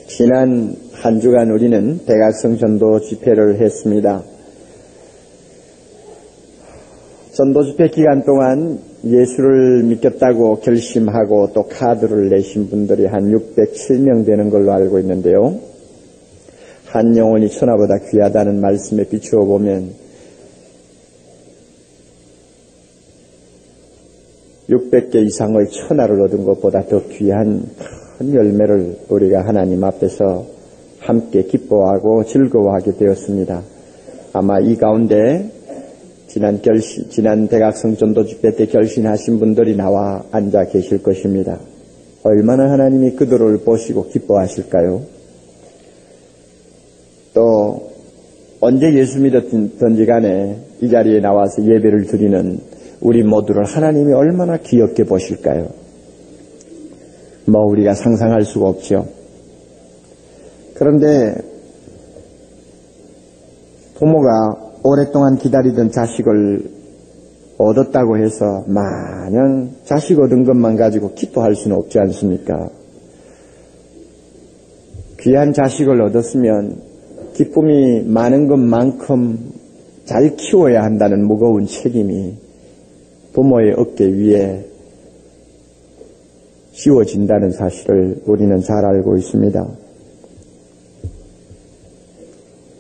지난 한 주간 우리는 대각성 전도 집회를 했습니다. 전도 집회 기간 동안 예수를 믿겠다고 결심하고 또 카드를 내신 분들이 한 607명 되는 걸로 알고 있는데요. 한 영혼이 천하보다 귀하다는 말씀에 비추어 보면 600개 이상의 천하를 얻은 것보다 더 귀한 큰 열매를 우리가 하나님 앞에서 함께 기뻐하고 즐거워하게 되었습니다. 아마 이 가운데 지난 대각성 전도 집회 때 결신하신 분들이 나와 앉아 계실 것입니다. 얼마나 하나님이 그들을 보시고 기뻐하실까요? 또 언제 예수 믿었든지 간에 이 자리에 나와서 예배를 드리는 우리 모두를 하나님이 얼마나 귀엽게 보실까요? 우리가 상상할 수가 없죠. 그런데 부모가 오랫동안 기다리던 자식을 얻었다고 해서 마냥 자식 얻은 것만 가지고 기뻐할 수는 없지 않습니까? 귀한 자식을 얻었으면 기쁨이 많은 것만큼 잘 키워야 한다는 무거운 책임이 부모의 어깨 위에 씌워진다는 사실을 우리는 잘 알고 있습니다.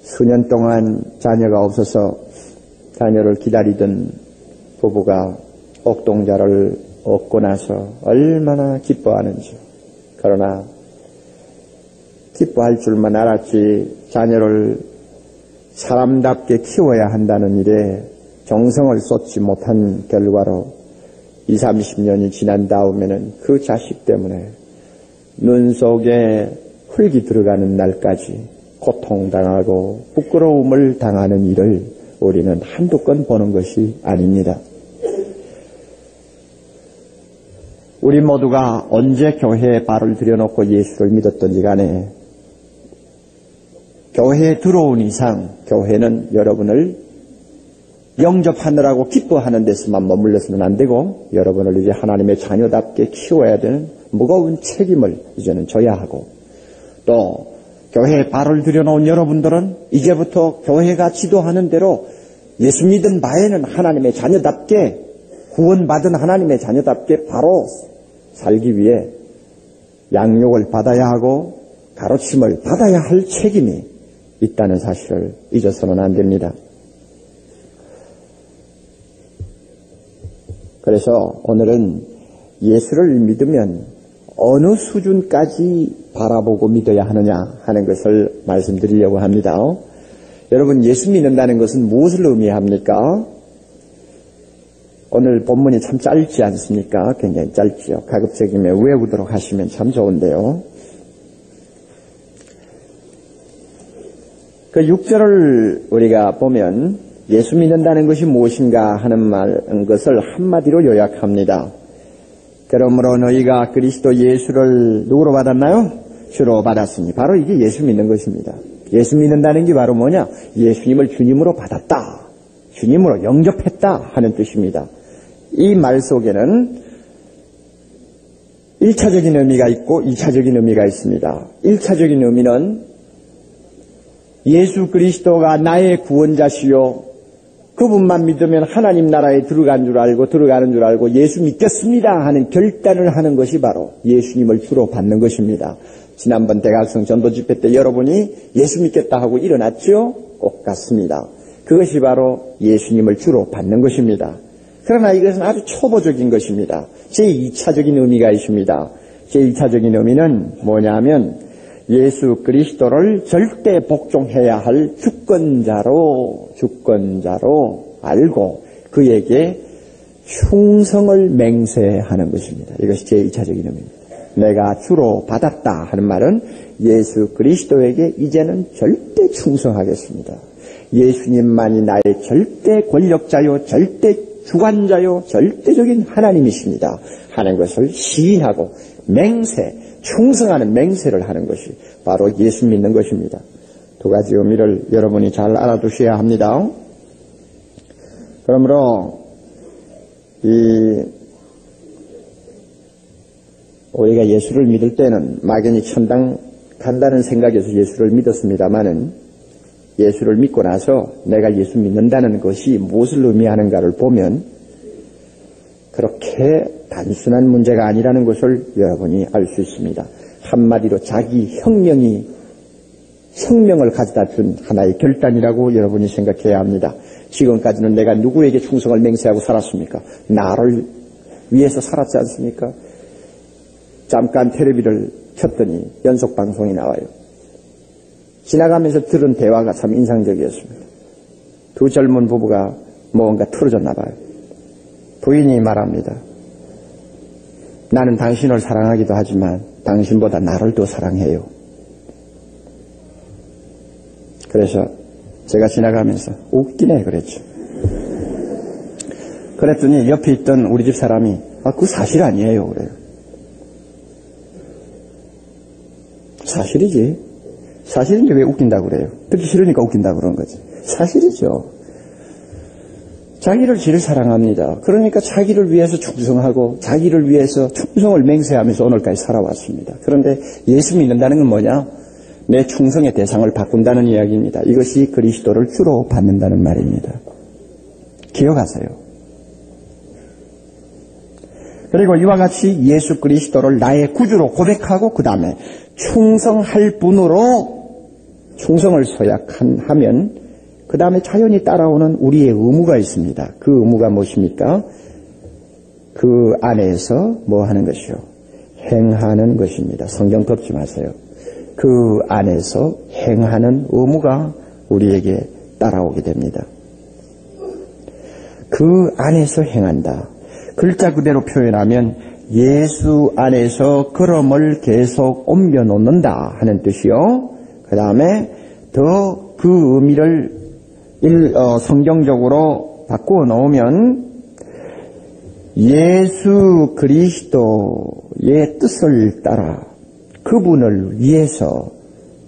수년 동안 자녀가 없어서 자녀를 기다리던 부부가 옥동자를 얻고 나서 얼마나 기뻐하는지. 그러나 기뻐할 줄만 알았지 자녀를 사람답게 키워야 한다는 일에 정성을 쏟지 못한 결과로 20, 30년이 지난 다음에는 그 자식 때문에 눈 속에 흙이 들어가는 날까지 고통당하고 부끄러움을 당하는 일을 우리는 한두 건 보는 것이 아닙니다. 우리 모두가 언제 교회에 발을 들여놓고 예수를 믿었던지 간에 교회에 들어온 이상 교회는 여러분을 영접하느라고 기뻐하는 데서만 머물러서는 안 되고 여러분을 이제 하나님의 자녀답게 키워야 되는 무거운 책임을 이제는 져야 하고 또 교회에 발을 들여놓은 여러분들은 이제부터 교회가 지도하는 대로 예수 믿은 바에는 하나님의 자녀답게 구원받은 하나님의 자녀답게 바로 살기 위해 양육을 받아야 하고 가르침을 받아야 할 책임이 있다는 사실을 잊어서는 안 됩니다. 그래서 오늘은 예수를 믿으면 어느 수준까지 바라보고 믿어야 하느냐 하는 것을 말씀드리려고 합니다. 여러분, 예수 믿는다는 것은 무엇을 의미합니까? 오늘 본문이 참 짧지 않습니까? 굉장히 짧지요. 가급적이면 외우도록 하시면 참 좋은데요. 그 6절을 우리가 보면 예수 믿는다는 것이 무엇인가 하는 것을 한마디로 요약합니다. 그러므로 너희가 그리스도 예수를 누구로 받았나요? 주로 받았으니. 바로 이게 예수 믿는 것입니다. 예수 믿는다는 게 바로 뭐냐? 예수님을 주님으로 받았다. 주님으로 영접했다 하는 뜻입니다. 이 말 속에는 1차적인 의미가 있고 2차적인 의미가 있습니다. 1차적인 의미는 예수 그리스도가 나의 구원자시요 그분만 믿으면 하나님 나라에 들어가는 줄 알고 예수 믿겠습니다 하는 결단을 하는 것이 바로 예수님을 주로 받는 것입니다. 지난번 대각성 전도 집회 때 여러분이 예수 믿겠다 하고 일어났죠? 꼭 같습니다. 그것이 바로 예수님을 주로 받는 것입니다. 그러나 이것은 아주 초보적인 것입니다. 제2차적인 의미가 있습니다. 제2차적인 의미는 뭐냐면 예수 그리스도를 절대 복종해야 할 주권자로 알고 그에게 충성을 맹세하는 것입니다. 이것이 제2차적인 의미입니다. 내가 주로 받았다 하는 말은 예수 그리스도에게 이제는 절대 충성하겠습니다. 예수님만이 나의 절대 권력자요, 절대 주관자요, 절대적인 하나님이십니다 하는 것을 시인하고 충성하는 맹세를 하는 것이 바로 예수 믿는 것입니다. 두 가지 의미를 여러분이 잘 알아두셔야 합니다. 그러므로 우리가 예수를 믿을 때는 막연히 천당 간다는 생각에서 예수를 믿었습니다마는 예수를 믿고 나서 내가 예수 믿는다는 것이 무엇을 의미하는가를 보면 그렇게 단순한 문제가 아니라는 것을 여러분이 알 수 있습니다. 한마디로 자기 생명을 가져다 준 하나의 결단이라고 여러분이 생각해야 합니다. 지금까지는 내가 누구에게 충성을 맹세하고 살았습니까? 나를 위해서 살았지 않습니까? 잠깐 텔레비를 켰더니 연속방송이 나와요. 지나가면서 들은 대화가 참 인상적이었습니다. 두 젊은 부부가 뭔가 틀어졌나 봐요. 부인이 말합니다. 나는 당신을 사랑하기도 하지만 당신보다 나를 더 사랑해요. 그래서 제가 지나가면서 웃기네 그랬죠. 그랬더니 옆에 있던 우리 집 사람이 그거 사실 아니에요 그래요. 사실이지. 사실인데 왜 웃긴다고 그래요? 듣기 싫으니까 웃긴다고 그런 거지. 사실이죠. 자기를 제일 사랑합니다. 그러니까 자기를 위해서 충성하고 자기를 위해서 충성을 맹세하면서 오늘까지 살아왔습니다. 그런데 예수 믿는다는 건 뭐냐? 내 충성의 대상을 바꾼다는 이야기입니다. 이것이 그리스도를 주로 받는다는 말입니다. 기억하세요. 그리고 이와 같이 예수 그리스도를 나의 구주로 고백하고 그 다음에 충성할 분으로 충성을 서약하면 그 다음에 자연히 따라오는 우리의 의무가 있습니다. 그 의무가 무엇입니까? 그 안에서 뭐 하는 것이요? 행하는 것입니다. 성경 덮지 마세요. 그 안에서 행하는 의무가 우리에게 따라오게 됩니다. 그 안에서 행한다. 글자 그대로 표현하면 예수 안에서 걸음을 계속 옮겨놓는다 하는 뜻이요. 그 다음에 더 그 의미를 성경적으로 바꾸어 놓으면 예수 그리스도의 뜻을 따라 그분을 위해서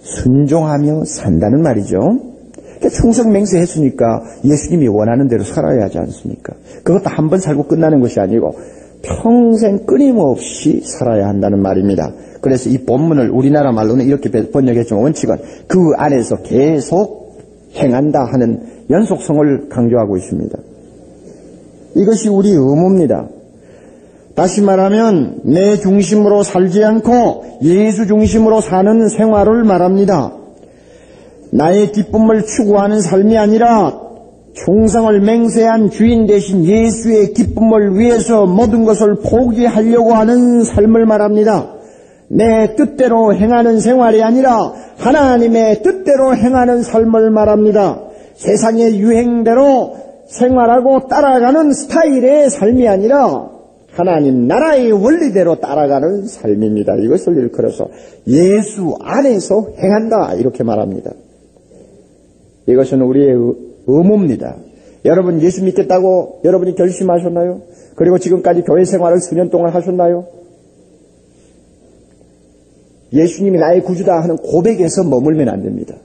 순종하며 산다는 말이죠. 그러니까 충성 맹세했으니까 예수님이 원하는 대로 살아야 하지 않습니까? 그것도 한 번 살고 끝나는 것이 아니고 평생 끊임없이 살아야 한다는 말입니다. 그래서 이 본문을 우리나라 말로는 이렇게 번역했지만 원칙은 그 안에서 계속 행한다 하는 연속성을 강조하고 있습니다. 이것이 우리 의무입니다. 다시 말하면 내 중심으로 살지 않고 예수 중심으로 사는 생활을 말합니다. 나의 기쁨을 추구하는 삶이 아니라 충성을 맹세한 주인 대신 예수의 기쁨을 위해서 모든 것을 포기하려고 하는 삶을 말합니다. 내 뜻대로 행하는 생활이 아니라 하나님의 뜻대로 행하는 삶을 말합니다. 세상의 유행대로 생활하고 따라가는 스타일의 삶이 아니라 하나님 나라의 원리대로 따라가는 삶입니다. 이것을 일컬어서 예수 안에서 행한다 이렇게 말합니다. 이것은 우리의 의무입니다. 여러분 예수 믿겠다고 여러분이 결심하셨나요? 그리고 지금까지 교회 생활을 수년 동안 하셨나요? 예수님이 나의 구주다 하는 고백에서 머물면 안 됩니다.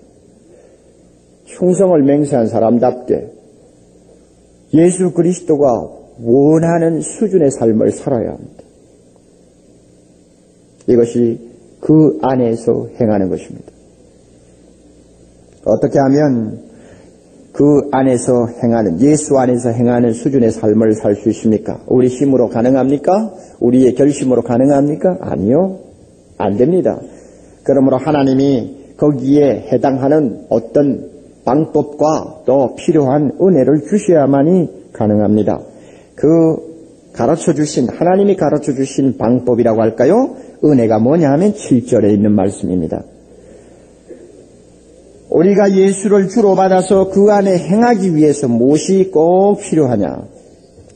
충성을 맹세한 사람답게 예수 그리스도가 원하는 수준의 삶을 살아야 합니다. 이것이 그 안에서 행하는 것입니다. 어떻게 하면 그 안에서 행하는, 예수 안에서 행하는 수준의 삶을 살 수 있습니까? 우리 힘으로 가능합니까? 우리의 결심으로 가능합니까? 아니요. 안 됩니다. 그러므로 하나님이 거기에 해당하는 어떤 방법과 또 필요한 은혜를 주셔야만이 가능합니다. 하나님이 가르쳐 주신 방법이라고 할까요? 은혜가 뭐냐 하면 7절에 있는 말씀입니다. 우리가 예수를 주로 받아서 그 안에 행하기 위해서 무엇이 꼭 필요하냐?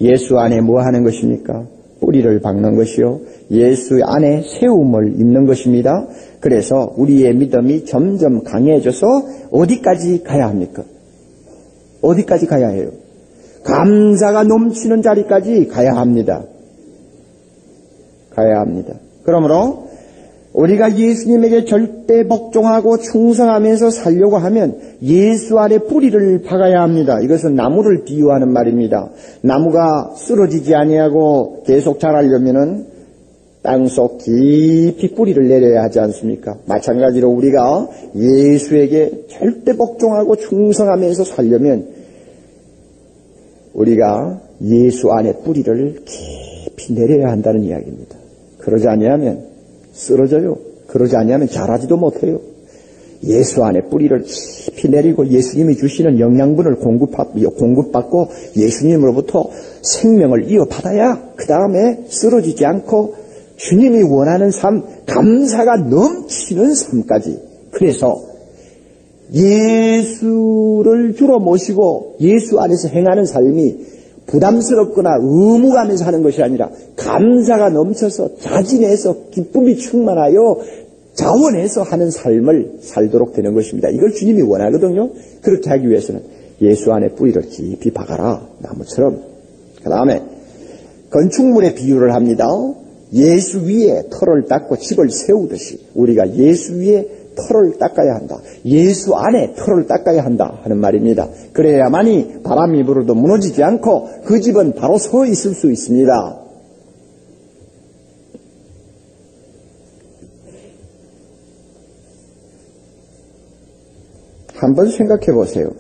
예수 안에 뭐 하는 것입니까? 뿌리를 박는 것이요. 예수 안에 세움을 입는 것입니다. 그래서 우리의 믿음이 점점 강해져서 어디까지 가야 합니까? 어디까지 가야 해요? 감사가 넘치는 자리까지 가야 합니다. 가야 합니다. 그러므로 우리가 예수님에게 절대 복종하고 충성하면서 살려고 하면 예수 안에 뿌리를 박아야 합니다. 이것은 나무를 비유하는 말입니다. 나무가 쓰러지지 아니하고 계속 자라려면은 땅속 깊이 뿌리를 내려야 하지 않습니까? 마찬가지로 우리가 예수에게 절대 복종하고 충성하면서 살려면 우리가 예수 안에 뿌리를 깊이 내려야 한다는 이야기입니다. 그러지 아니하면 쓰러져요. 그러지 아니하면 자라지도 못해요. 예수 안에 뿌리를 깊이 내리고 예수님이 주시는 영양분을 공급받고 예수님으로부터 생명을 이어받아야 그 다음에 쓰러지지 않고 주님이 원하는 삶, 감사가 넘치는 삶까지. 그래서 예수를 주로 모시고 예수 안에서 행하는 삶이 부담스럽거나 의무감에서 하는 것이 아니라 감사가 넘쳐서 자진해서 기쁨이 충만하여 자원해서 하는 삶을 살도록 되는 것입니다. 이걸 주님이 원하거든요. 그렇게 하기 위해서는 예수 안에 뿌리를 깊이 박아라. 나무처럼. 그 다음에 건축물의 비유를 합니다. 예수 위에 털을 닦고 집을 세우듯이 우리가 예수 위에 털을 닦아야 한다. 예수 안에 털을 닦아야 한다 하는 말입니다. 그래야만이 바람이 불어도 무너지지 않고 그 집은 바로 서 있을 수 있습니다. 한번 생각해 보세요.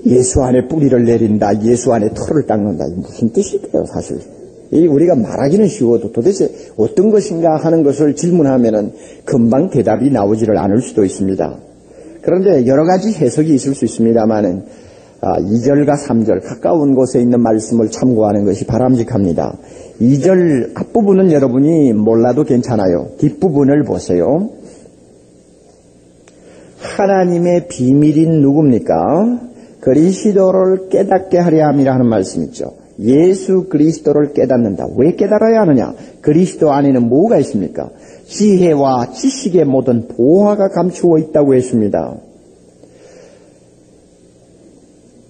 예수 안에 뿌리를 내린다, 예수 안에 털을 닦는다. 무슨 뜻일까요, 사실? 우리가 말하기는 쉬워도 도대체 어떤 것인가 하는 것을 질문하면은 금방 대답이 나오지를 않을 수도 있습니다. 그런데 여러 가지 해석이 있을 수 있습니다만은 2절과 3절 가까운 곳에 있는 말씀을 참고하는 것이 바람직합니다. 2절 앞부분은 여러분이 몰라도 괜찮아요. 뒷부분을 보세요. 하나님의 비밀인 누굽니까? 그리스도를 깨닫게 하려 함이라 하는 말씀 있죠. 예수 그리스도를 깨닫는다. 왜 깨달아야 하느냐? 그리스도 안에는 뭐가 있습니까? 지혜와 지식의 모든 보화가 감추어 있다고 했습니다.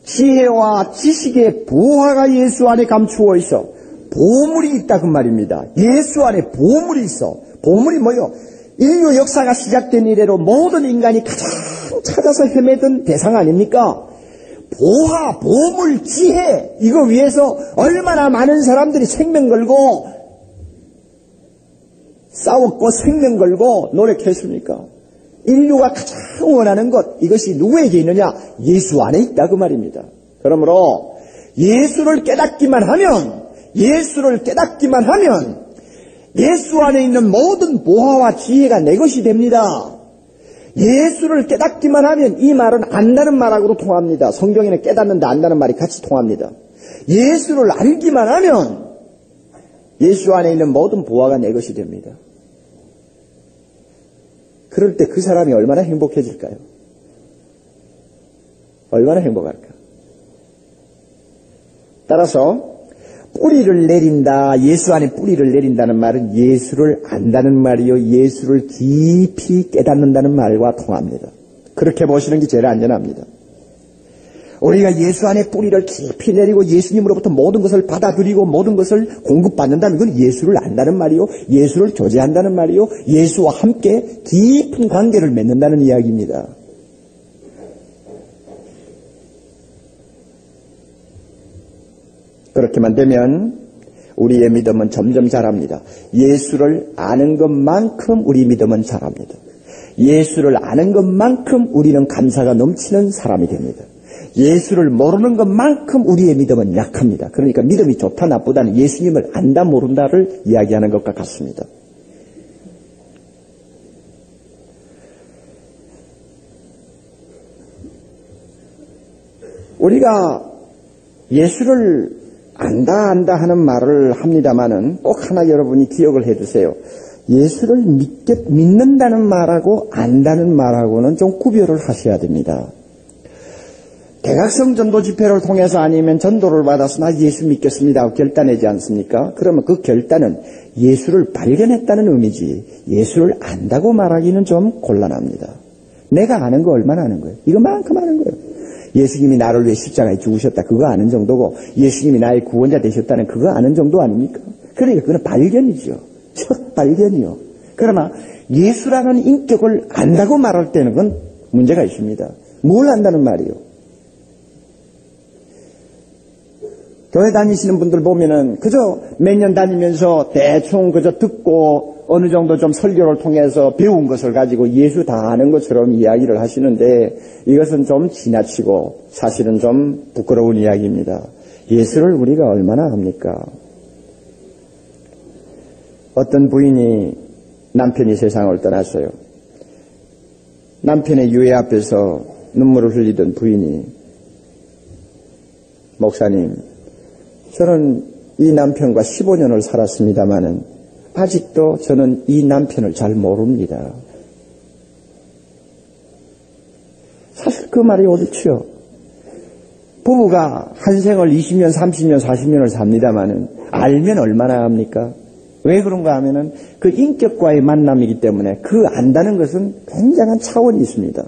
지혜와 지식의 보화가 예수 안에 감추어 있어. 보물이 있다 그 말입니다. 예수 안에 보물이 있어. 보물이 뭐요? 인류 역사가 시작된 이래로 모든 인간이 가장 찾아서 헤매던 대상 아닙니까? 보화, 보물, 지혜, 이거 위해서 얼마나 많은 사람들이 생명 걸고 싸웠고 생명 걸고 노력했습니까? 인류가 가장 원하는 것, 이것이 누구에게 있느냐? 예수 안에 있다 그 말입니다. 그러므로 예수를 깨닫기만 하면 예수 안에 있는 모든 보화와 지혜가 내 것이 됩니다. 예수를 깨닫기만 하면 이 말은 안다는 말하고도 통합니다. 성경에는 깨닫는다, 안다는 말이 같이 통합니다. 예수를 알기만 하면 예수 안에 있는 모든 보화가 내 것이 됩니다. 그럴 때 그 사람이 얼마나 행복해질까요? 얼마나 행복할까? 따라서 뿌리를 내린다, 예수 안에 뿌리를 내린다는 말은 예수를 안다는 말이요, 예수를 깊이 깨닫는다는 말과 통합니다. 그렇게 보시는 게 제일 안전합니다. 우리가 예수 안에 뿌리를 깊이 내리고 예수님으로부터 모든 것을 받아들이고 모든 것을 공급받는다면 그건 예수를 안다는 말이요, 예수를 교제한다는 말이요, 예수와 함께 깊은 관계를 맺는다는 이야기입니다. 그렇게만 되면 우리의 믿음은 점점 자랍니다. 예수를 아는 것만큼 우리 믿음은 자랍니다. 예수를 아는 것만큼 우리는 감사가 넘치는 사람이 됩니다. 예수를 모르는 것만큼 우리의 믿음은 약합니다. 그러니까 믿음이 좋다 나쁘다는 예수님을 안다 모른다를 이야기하는 것과 같습니다. 우리가 예수를 안다 하는 말을 합니다마는 꼭 하나 여러분이 기억을 해두세요. 예수를 믿는다는 말하고 안다는 말하고는 좀 구별을 하셔야 됩니다. 대각성 전도 집회를 통해서 아니면 전도를 받아서 나 예수 믿겠습니다 하고 결단하지 않습니까? 그러면 그 결단은 예수를 발견했다는 의미지 예수를 안다고 말하기는 좀 곤란합니다. 내가 아는 거 얼마나 아는 거예요? 이것만큼 아는 거예요. 예수님이 나를 위해 십자가에 죽으셨다. 그거 아는 정도고 예수님이 나의 구원자 되셨다는 그거 아는 정도 아닙니까? 그러니까 그건 발견이죠. 첫 발견이요. 그러나 예수라는 인격을 안다고 말할 때는 그건 문제가 있습니다. 뭘 안다는 말이요? 교회 다니시는 분들 보면은 그저 몇 년 다니면서 대충 그저 듣고 어느 정도 좀 설교를 통해서 배운 것을 가지고 예수 다 아는 것처럼 이야기를 하시는데 이것은 좀 지나치고 사실은 좀 부끄러운 이야기입니다. 예수를 우리가 얼마나 압니까? 어떤 부인이 남편이 세상을 떠났어요. 남편의 유해 앞에서 눈물을 흘리던 부인이 목사님, 저는 이 남편과 15년을 살았습니다마는 아직도 저는 이 남편을 잘 모릅니다. 사실 그 말이 옳지요. 부부가 한 생을 20년, 30년, 40년을 삽니다마는 알면 얼마나 합니까? 왜 그런가 하면은 그 인격과의 만남이기 때문에 그 안다는 것은 굉장한 차원이 있습니다.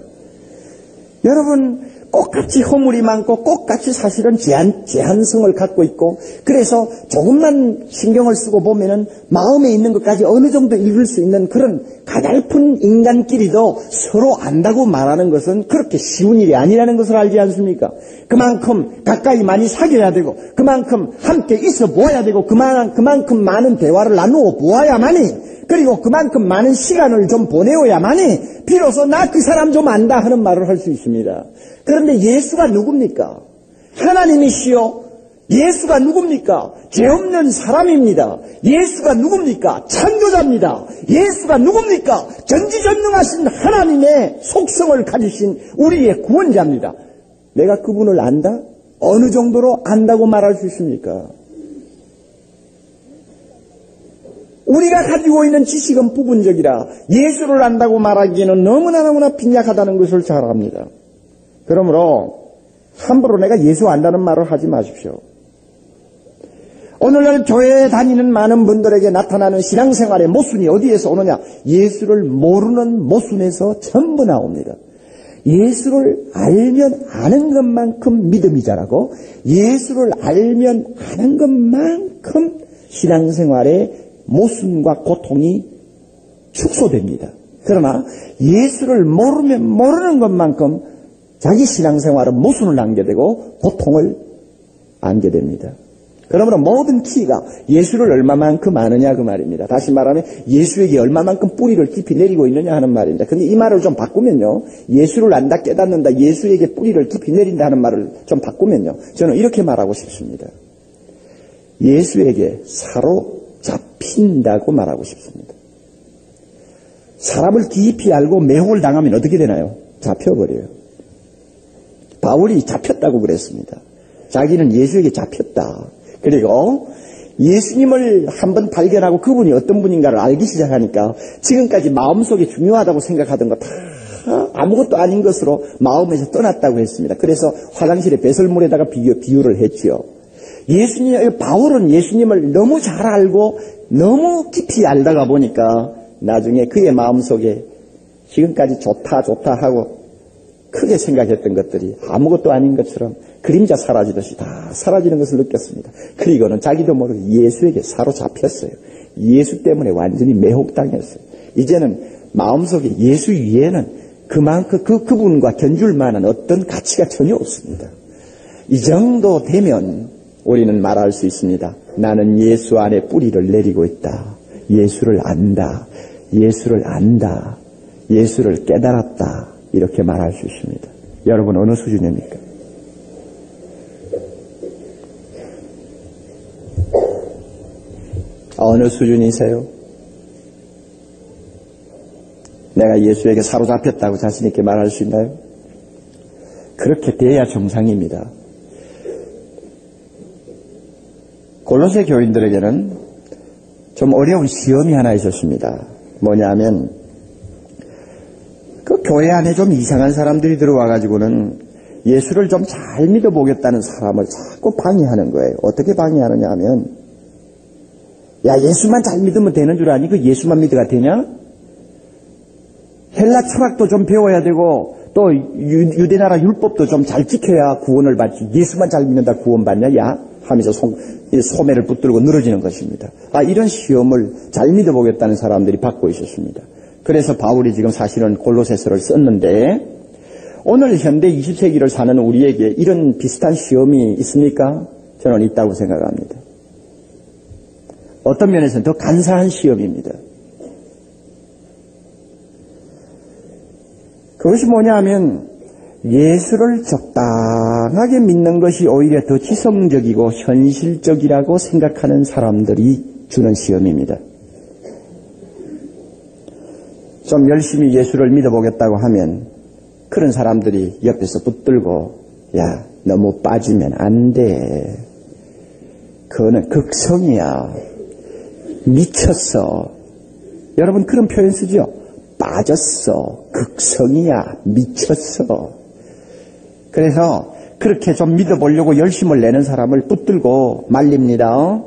여러분, 똑같이 허물이 많고 똑같이 사실은 제한성을 갖고 있고 그래서 조금만 신경을 쓰고 보면은 마음에 있는 것까지 어느 정도 읽을 수 있는 그런 가냘픈 인간끼리도 서로 안다고 말하는 것은 그렇게 쉬운 일이 아니라는 것을 알지 않습니까? 그만큼 가까이 많이 사귀어야 되고 그만큼 함께 있어 보아야 되고 그만큼 많은 대화를 나누어 보아야만이 그리고 그만큼 많은 시간을 좀 보내어야만이 비로소 나 그 사람 좀 안다 하는 말을 할 수 있습니다. 그런데 예수가 누굽니까? 하나님이시요. 예수가 누굽니까? 죄 없는 사람입니다. 예수가 누굽니까? 창조자입니다. 예수가 누굽니까? 전지전능하신 하나님의 속성을 가지신 우리의 구원자입니다. 내가 그분을 안다? 어느 정도로 안다고 말할 수 있습니까? 우리가 가지고 있는 지식은 부분적이라 예수를 안다고 말하기에는 너무나 빈약하다는 것을 잘 압니다. 그러므로 함부로 내가 예수 안다는 말을 하지 마십시오. 오늘날 교회에 다니는 많은 분들에게 나타나는 신앙생활의 모순이 어디에서 오느냐? 예수를 모르는 모순에서 전부 나옵니다. 예수를 알면 아는 것만큼 믿음이 자라고 예수를 알면 아는 것만큼 신앙생활의 모순과 고통이 축소됩니다. 그러나 예수를 모르면 모르는 것만큼 자기 신앙생활은 모순을 안게 되고 고통을 안게 됩니다. 그러므로 모든 키가 예수를 얼마만큼 아느냐 그 말입니다. 다시 말하면 예수에게 얼마만큼 뿌리를 깊이 내리고 있느냐 하는 말입니다. 그런데 이 말을 좀 바꾸면요. 예수를 안다 깨닫는다 예수에게 뿌리를 깊이 내린다 하는 말을 좀 바꾸면요. 저는 이렇게 말하고 싶습니다. 예수에게 사로잡힌다고 말하고 싶습니다. 사람을 깊이 알고 매혹을 당하면 어떻게 되나요? 잡혀버려요. 바울이 잡혔다고 그랬습니다. 자기는 예수에게 잡혔다. 그리고 예수님을 한번 발견하고 그분이 어떤 분인가를 알기 시작하니까 지금까지 마음속에 중요하다고 생각하던 거 다 아무것도 아닌 것으로 마음에서 떠났다고 했습니다. 그래서 화장실에 배설물에다가 비유를 했지요. 바울은 예수님을 너무 잘 알고 너무 깊이 알다가 보니까 나중에 그의 마음속에 지금까지 좋다 하고 크게 생각했던 것들이 아무것도 아닌 것처럼 그림자 사라지듯이 다 사라지는 것을 느꼈습니다. 그리고는 자기도 모르게 예수에게 사로잡혔어요. 예수 때문에 완전히 매혹당했어요. 이제는 마음속에 예수 위에는 그만큼 그분과 견줄 만한 어떤 가치가 전혀 없습니다. 이 정도 되면 우리는 말할 수 있습니다. 나는 예수 안에 뿌리를 내리고 있다. 예수를 안다. 예수를 안다. 예수를 깨달았다. 이렇게 말할 수 있습니다. 여러분 어느 수준입니까? 어느 수준이세요? 내가 예수에게 사로잡혔다고 자신 있게 말할 수 있나요? 그렇게 돼야 정상입니다. 골로새 교인들에게는 좀 어려운 시험이 하나 있었습니다. 뭐냐면 그 교회 안에 좀 이상한 사람들이 들어와가지고는 예수를 좀 잘 믿어보겠다는 사람을 자꾸 방해하는 거예요. 어떻게 방해하느냐 하면 야 예수만 잘 믿으면 되는 줄 아니? 그 예수만 믿어가 되냐? 헬라 철학도 좀 배워야 되고 또 유대나라 율법도 좀 잘 지켜야 구원을 받지. 예수만 잘 믿는다 구원 받냐? 야? 하면서 소매를 붙들고 늘어지는 것입니다. 이런 시험을 잘 믿어보겠다는 사람들이 받고 있었습니다. 그래서 바울이 지금 사실은 골로새서를 썼는데 오늘 현대 20세기를 사는 우리에게 이런 비슷한 시험이 있습니까? 저는 있다고 생각합니다. 어떤 면에서는 더 간사한 시험입니다. 그것이 뭐냐면 예수를 적당하게 믿는 것이 오히려 더 지성적이고 현실적이라고 생각하는 사람들이 주는 시험입니다. 좀 열심히 예수를 믿어보겠다고 하면 그런 사람들이 옆에서 붙들고 야, 너무 빠지면 안 돼. 그거는 극성이야. 미쳤어. 여러분 그런 표현 쓰죠? 빠졌어. 극성이야. 미쳤어. 그래서 그렇게 좀 믿어보려고 열심을 내는 사람을 붙들고 말립니다.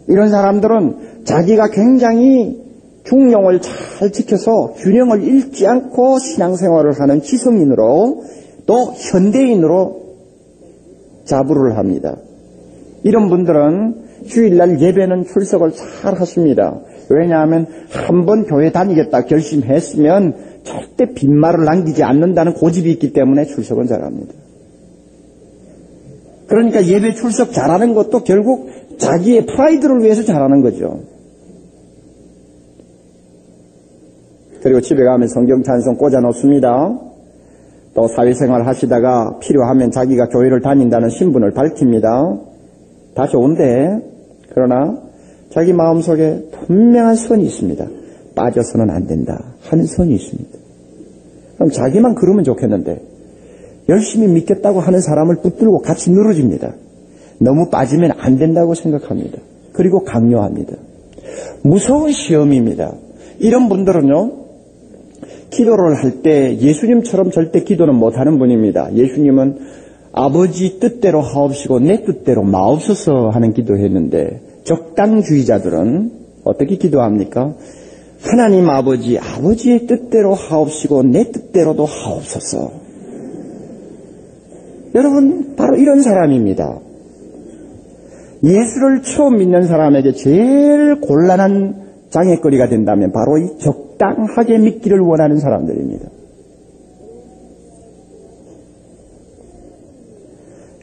이런 사람들은 자기가 굉장히 중용을 잘 지켜서 균형을 잃지 않고 신앙생활을 하는 지성인으로 또 현대인으로 자부를 합니다. 이런 분들은 주일날 예배는 출석을 잘 하십니다. 왜냐하면 한번 교회 다니겠다 결심했으면 절대 빈말을 남기지 않는다는 고집이 있기 때문에 출석은 잘합니다. 그러니까 예배 출석 잘하는 것도 결국 자기의 프라이드를 위해서 잘하는 거죠. 그리고 집에 가면 성경 찬송 꽂아 놓습니다. 또 사회생활 하시다가 필요하면 자기가 교회를 다닌다는 신분을 밝힙니다. 다 좋은데 그러나 자기 마음속에 분명한 선이 있습니다. 빠져서는 안 된다 하는 선이 있습니다. 그럼 자기만 그러면 좋겠는데 열심히 믿겠다고 하는 사람을 붙들고 같이 늘어집니다. 너무 빠지면 안 된다고 생각합니다. 그리고 강요합니다. 무서운 시험입니다. 이런 분들은요, 기도를 할 때 예수님처럼 절대 기도는 못하는 분입니다. 예수님은 아버지 뜻대로 하옵시고 내 뜻대로 마옵소서 하는 기도했는데 적당주의자들은 어떻게 기도합니까? 하나님 아버지, 아버지의 뜻대로 하옵시고 내 뜻대로도 하옵소서. 여러분 바로 이런 사람입니다. 예수를 처음 믿는 사람에게 제일 곤란한 장애거리가 된다면 바로 이 적당하게 믿기를 원하는 사람들입니다.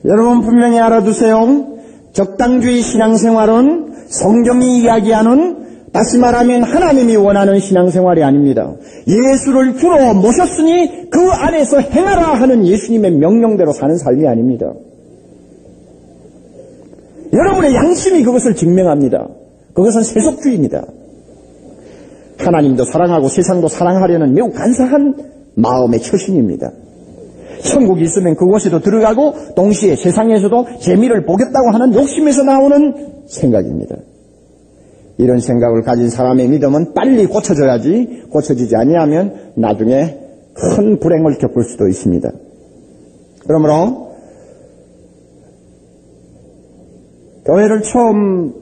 여러분 분명히 알아두세요. 적당주의 신앙생활은 성경이 이야기하는, 다시 말하면 하나님이 원하는 신앙생활이 아닙니다. 예수를 주로 모셨으니 그 안에서 행하라 하는 예수님의 명령대로 사는 삶이 아닙니다. 여러분의 양심이 그것을 증명합니다. 그것은 세속주의입니다. 하나님도 사랑하고 세상도 사랑하려는 매우 간사한 마음의 처신입니다. 천국이 있으면 그곳에도 들어가고 동시에 세상에서도 재미를 보겠다고 하는 욕심에서 나오는 생각입니다. 이런 생각을 가진 사람의 믿음은 빨리 고쳐져야지, 고쳐지지 아니하면 나중에 큰 불행을 겪을 수도 있습니다. 그러므로 교회를 처음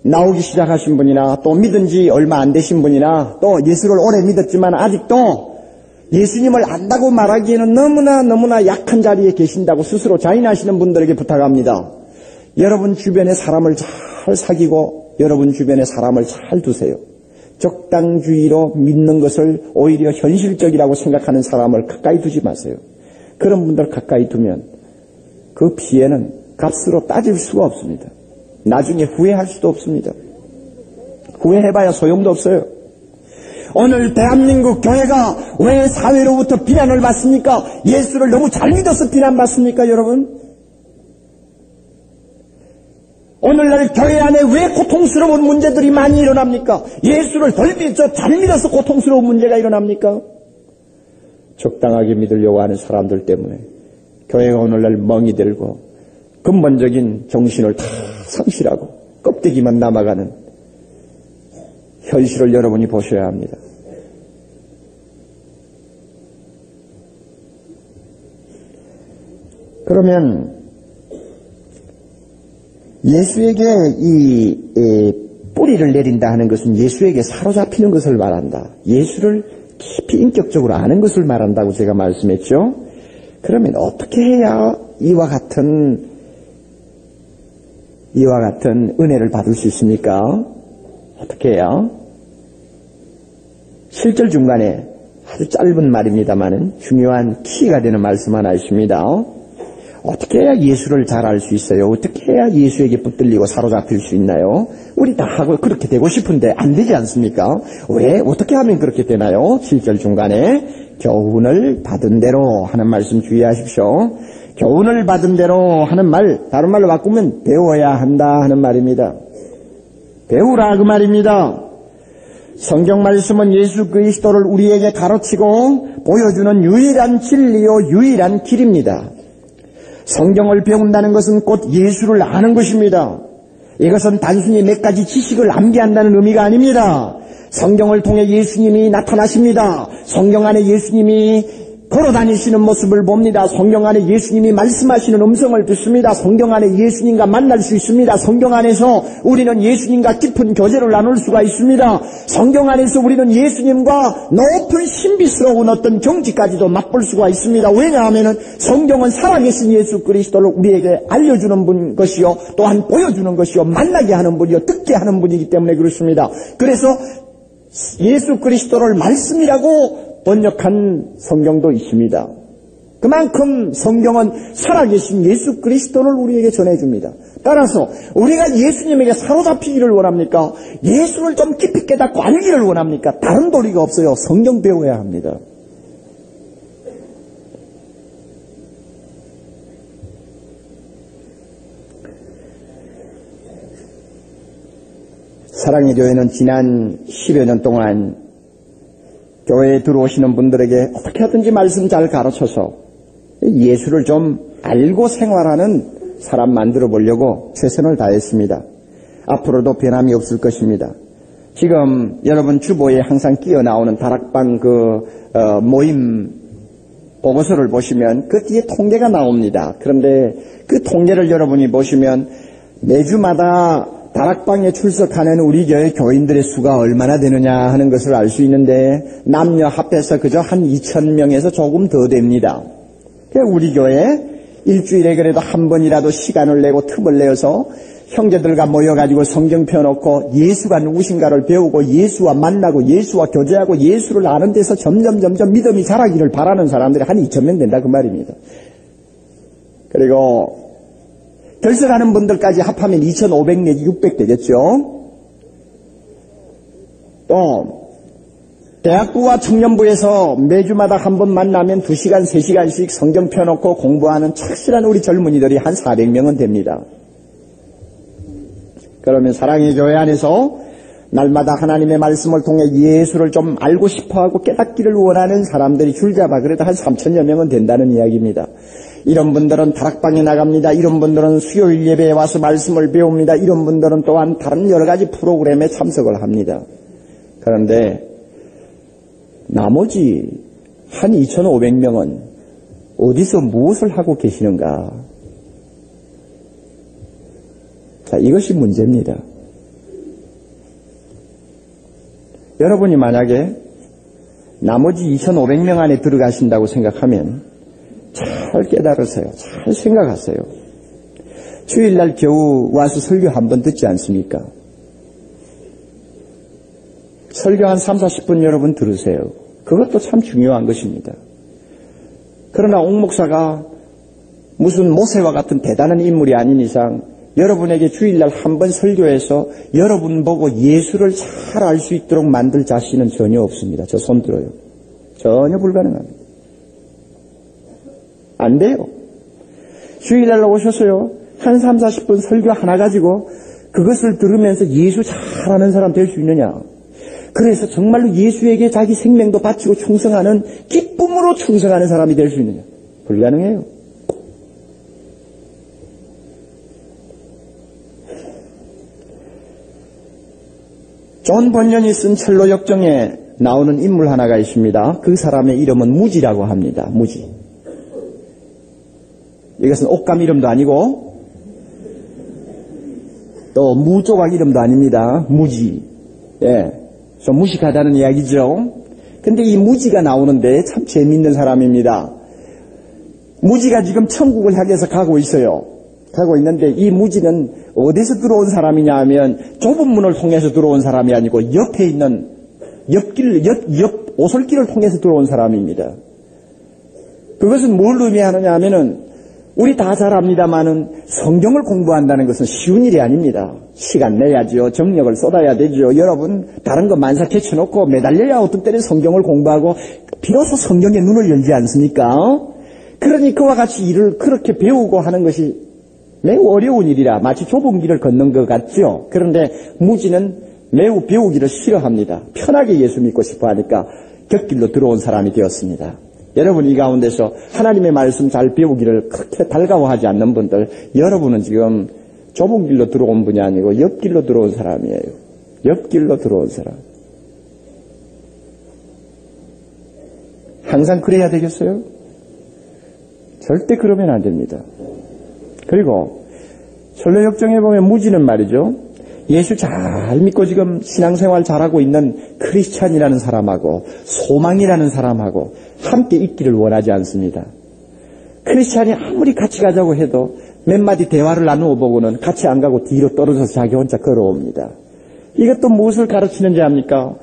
나오기 시작하신 분이나 또 믿은 지 얼마 안 되신 분이나 또 예수를 오래 믿었지만 아직도 예수님을 안다고 말하기에는 너무나 약한 자리에 계신다고 스스로 자인하시는 분들에게 부탁합니다. 여러분 주변에 사람을 잘 사귀고 여러분 주변에 사람을 잘 두세요. 적당주의로 믿는 것을 오히려 현실적이라고 생각하는 사람을 가까이 두지 마세요. 그런 분들 가까이 두면 그 피해는 값으로 따질 수가 없습니다. 나중에 후회할 수도 없습니다. 후회해봐야 소용도 없어요. 오늘 대한민국 교회가 왜 사회로부터 비난을 받습니까? 예수를 너무 잘 믿어서 비난받습니까, 여러분? 오늘날 교회 안에 왜 고통스러운 문제들이 많이 일어납니까? 예수를 잘 믿어서 고통스러운 문제가 일어납니까? 적당하게 믿으려고 하는 사람들 때문에 교회가 오늘날 멍이 들고 근본적인 정신을 다 상실하고 껍데기만 남아가는 현실을 여러분이 보셔야 합니다. 그러면 예수에게 이 뿌리를 내린다 하는 것은 예수에게 사로잡히는 것을 말한다. 예수를 깊이 인격적으로 아는 것을 말한다고 제가 말씀했죠. 그러면 어떻게 해야 이와 같은 은혜를 받을 수 있습니까? 어떻게 해요? 7절 중간에 아주 짧은 말입니다만은 중요한 키가 되는 말씀 하나 있습니다. 어떻게 해야 예수를 잘 알 수 있어요? 어떻게 해야 예수에게 붙들리고 사로잡힐 수 있나요? 우리 다 하고 그렇게 되고 싶은데 안 되지 않습니까? 왜? 어떻게 하면 그렇게 되나요? 7절 중간에 교훈을 받은 대로 하는 말씀 주의하십시오. 교훈을 받은 대로 하는 말, 다른 말로 바꾸면 배워야 한다 하는 말입니다. 배우라 그 말입니다. 성경 말씀은 예수 그리스도를 우리에게 가르치고 보여주는 유일한 진리요 유일한 길입니다. 성경을 배운다는 것은 곧 예수를 아는 것입니다. 이것은 단순히 몇 가지 지식을 암기한다는 의미가 아닙니다. 성경을 통해 예수님이 나타나십니다. 성경 안에 예수님이 걸어다니시는 모습을 봅니다. 성경 안에 예수님이 말씀하시는 음성을 듣습니다. 성경 안에 예수님과 만날 수 있습니다. 성경 안에서 우리는 예수님과 깊은 교제를 나눌 수가 있습니다. 성경 안에서 우리는 예수님과 높은 신비스러운 어떤 경지까지도 맛볼 수가 있습니다. 왜냐하면 성경은 살아계신 예수 그리스도를 우리에게 알려주는 것이요, 또한 보여주는 것이요, 만나게 하는 분이요, 듣게 하는 분이기 때문에 그렇습니다. 그래서 예수 그리스도를 말씀이라고 번역한 성경도 있습니다. 그만큼 성경은 살아계신 예수 그리스도를 우리에게 전해줍니다. 따라서 우리가 예수님에게 사로잡히기를 원합니까? 예수를 좀 깊이 깨닫고 알기를 원합니까? 다른 도리가 없어요. 성경 배워야 합니다. 사랑의 교회는 지난 10여 년 동안 교회에 들어오시는 분들에게 어떻게 하든지 말씀 잘 가르쳐서 예수를 좀 알고 생활하는 사람 만들어 보려고 최선을 다했습니다. 앞으로도 변함이 없을 것입니다. 지금 여러분 주보에 항상 끼어 나오는 다락방 모임 보고서를 보시면 그 뒤에 통계가 나옵니다. 그런데 그 통계를 여러분이 보시면 매주마다 다락방에 출석하는 우리 교회 교인들의 수가 얼마나 되느냐 하는 것을 알 수 있는데 남녀 합해서 그저 한 2,000명에서 조금 더 됩니다. 우리 교회 일주일에 그래도 한 번이라도 시간을 내고 틈을 내어서 형제들과 모여가지고 성경 펴놓고 예수가 누구신가를 배우고 예수와 만나고 예수와 교제하고 예수를 아는 데서 점점 믿음이 자라기를 바라는 사람들이 한 2,000명 된다 그 말입니다. 그리고 결석하는 분들까지 합하면 2,500 내지 600 되겠죠. 또 대학부와 청년부에서 매주마다 한 번 만나면 2시간, 3시간씩 성경 펴놓고 공부하는 착실한 우리 젊은이들이 한 400명은 됩니다. 그러면 사랑의 교회 안에서 날마다 하나님의 말씀을 통해 예수를 좀 알고 싶어하고 깨닫기를 원하는 사람들이 줄잡아 그래도 한 3,000여 명은 된다는 이야기입니다. 이런 분들은 다락방에 나갑니다. 이런 분들은 수요일 예배에 와서 말씀을 배웁니다. 이런 분들은 또한 다른 여러 가지 프로그램에 참석을 합니다. 그런데 나머지 한 2,500명은 어디서 무엇을 하고 계시는가? 자, 이것이 문제입니다. 여러분이 만약에 나머지 2,500명 안에 들어가신다고 생각하면 잘 깨달으세요. 잘 생각하세요. 주일날 겨우 와서 설교 한 번 듣지 않습니까? 설교 한 3, 40분 여러분 들으세요. 그것도 참 중요한 것입니다. 그러나 옥 목사가 무슨 모세와 같은 대단한 인물이 아닌 이상 여러분에게 주일날 한 번 설교해서 여러분 보고 예수를 잘 알 수 있도록 만들 자신은 전혀 없습니다. 저 손 들어요. 전혀 불가능합니다. 안 돼요. 주일날 오셔서요. 한 3, 40분 설교 하나 가지고 그것을 들으면서 예수 잘하는 사람 될 수 있느냐. 그래서 정말로 예수에게 자기 생명도 바치고 충성하는 기쁨으로 충성하는 사람이 될 수 있느냐. 불가능해요. 존 번연이 쓴 첼로 역정에 나오는 인물 하나가 있습니다. 그 사람의 이름은 무지라고 합니다. 무지. 이것은 옷감 이름도 아니고 또 무조각 이름도 아닙니다. 무지. 예, 좀 무식하다는 이야기죠. 근데 이 무지가 나오는데 참 재미있는 사람입니다. 무지가 지금 천국을 향해서 가고 있어요. 가고 있는데 이 무지는 어디서 들어온 사람이냐 하면 좁은 문을 통해서 들어온 사람이 아니고 옆에 있는 옆 오솔길을 통해서 들어온 사람입니다. 그것은 뭘 의미하느냐 하면은 우리 다 잘 압니다만은 성경을 공부한다는 것은 쉬운 일이 아닙니다. 시간 내야죠. 정력을 쏟아야 되죠. 여러분 다른 거 만삭해 쳐놓고 매달려야 어떤 때는 성경을 공부하고 비로소 성경에 눈을 열지 않습니까? 그러니 그와 같이 일을 그렇게 배우고 하는 것이 매우 어려운 일이라 마치 좁은 길을 걷는 것 같죠. 그런데 무지는 매우 배우기를 싫어합니다. 편하게 예수 믿고 싶어 하니까 곁길로 들어온 사람이 되었습니다. 여러분 이 가운데서 하나님의 말씀 잘 배우기를 그렇게 달가워하지 않는 분들, 여러분은 지금 좁은 길로 들어온 분이 아니고 옆길로 들어온 사람이에요. 옆길로 들어온 사람. 항상 그래야 되겠어요? 절대 그러면 안 됩니다. 그리고 철로역정에 보면 무지는 말이죠. 예수 잘 믿고 지금 신앙생활 잘하고 있는 크리스찬이라는 사람하고 소망이라는 사람하고 함께 있기를 원하지 않습니다. 크리스찬이 아무리 같이 가자고 해도 몇 마디 대화를 나누어 보고는 같이 안 가고 뒤로 떨어져서 자기 혼자 걸어옵니다. 이것도 무엇을 가르치는지 압니까?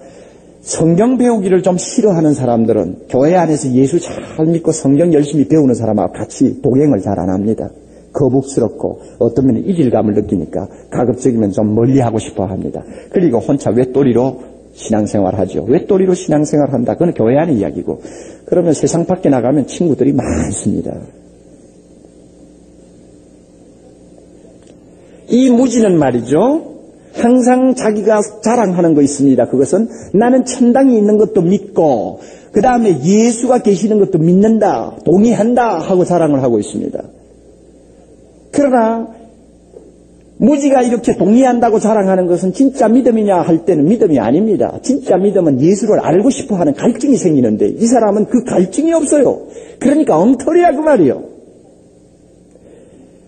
성경 배우기를 좀 싫어하는 사람들은 교회 안에서 예수 잘 믿고 성경 열심히 배우는 사람하고 같이 동행을 잘 안 합니다. 거북스럽고 어떤 면에 이질감을 느끼니까 가급적이면 좀 멀리하고 싶어 합니다. 그리고 혼자 외톨이로 신앙생활 하죠. 외톨이로 신앙생활 한다. 그건 교회 안의 이야기고, 그러면 세상 밖에 나가면 친구들이 많습니다. 이 무지는 말이죠, 항상 자기가 자랑하는 거 있습니다. 그것은 나는 천당이 있는 것도 믿고 그 다음에 예수가 계시는 것도 믿는다, 동의한다 하고 자랑을 하고 있습니다. 그러나 무지가 이렇게 동의한다고 자랑하는 것은 진짜 믿음이냐 할 때는 믿음이 아닙니다. 진짜 믿음은 예수를 알고 싶어하는 갈증이 생기는데 이 사람은 그 갈증이 없어요. 그러니까 엉터리야 그 말이에요.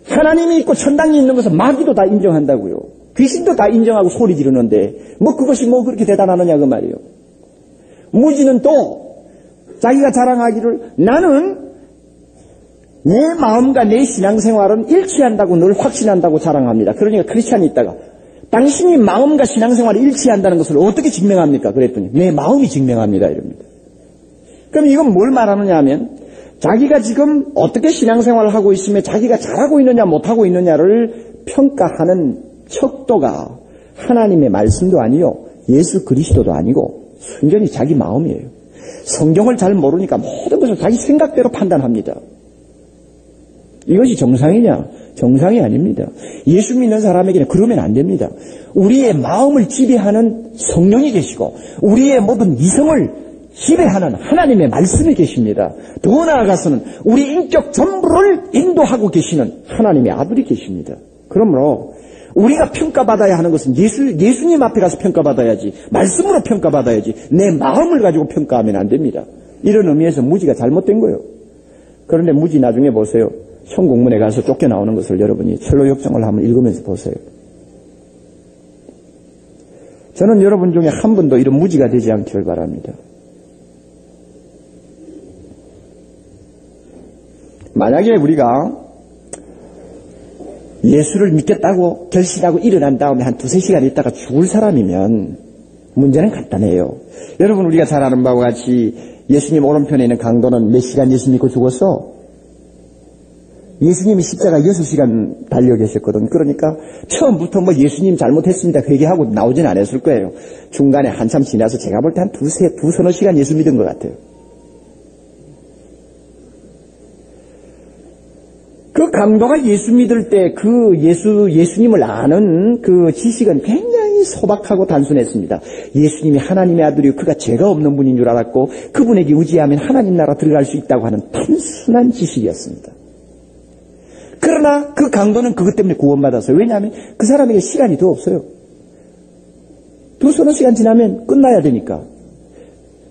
하나님이 있고 천당이 있는 것은 마귀도 다 인정한다고요. 귀신도 다 인정하고 소리 지르는데 뭐 그것이 뭐 그렇게 대단하느냐 그 말이에요. 무지는 또 자기가 자랑하기를 나는 내 마음과 내 신앙생활은 일치한다고 늘 확신한다고 자랑합니다. 그러니까 크리스찬이 있다가 당신이 마음과 신앙생활이 일치한다는 것을 어떻게 증명합니까? 그랬더니 내 마음이 증명합니다 이럽니다. 그럼 이건 뭘 말하느냐 하면 자기가 지금 어떻게 신앙생활을 하고 있으며 자기가 잘하고 있느냐 못하고 있느냐를 평가하는 척도가 하나님의 말씀도 아니요 예수 그리스도도 아니고 순전히 자기 마음이에요. 성경을 잘 모르니까 모든 것을 자기 생각대로 판단합니다. 이것이 정상이냐? 정상이 아닙니다. 예수 믿는 사람에게는 그러면 안 됩니다. 우리의 마음을 지배하는 성령이 계시고 우리의 모든 이성을 지배하는 하나님의 말씀이 계십니다. 더 나아가서는 우리 인격 전부를 인도하고 계시는 하나님의 아들이 계십니다. 그러므로 우리가 평가받아야 하는 것은 예수님 앞에 가서 평가받아야지, 말씀으로 평가받아야지 내 마음을 가지고 평가하면 안 됩니다. 이런 의미에서 무지가 잘못된 거예요. 그런데 무지 나중에 보세요. 천국문에 가서 쫓겨나오는 것을 여러분이 철로역정을 한번 읽으면서 보세요. 저는 여러분 중에 한 분도 이런 무지가 되지 않기를 바랍니다. 만약에 우리가 예수를 믿겠다고 결심하고 일어난 다음에 한 2-3시간 있다가 죽을 사람이면 문제는 간단해요. 여러분 우리가 잘 아는 바와 같이 예수님 오른편에 있는 강도는 몇 시간 예수 믿고 죽었어? 예수님이 십자가 6시간 달려 계셨거든. 그러니까 처음부터 뭐 예수님 잘못했습니다 회개하고 나오진 않았을 거예요. 중간에 한참 지나서 제가 볼 때 한 두서너 시간 예수 믿은 것 같아요. 그 강도가 예수 믿을 때 그 예수님을 아는 그 지식은 굉장히 소박하고 단순했습니다. 예수님이 하나님의 아들이요 그가 죄가 없는 분인 줄 알았고 그분에게 의지하면 하나님 나라 들어갈 수 있다고 하는 단순한 지식이었습니다. 그러나 그 강도는 그것 때문에 구원받았어요. 왜냐하면 그 사람에게 시간이 더 없어요. 두서너 시간 지나면 끝나야 되니까.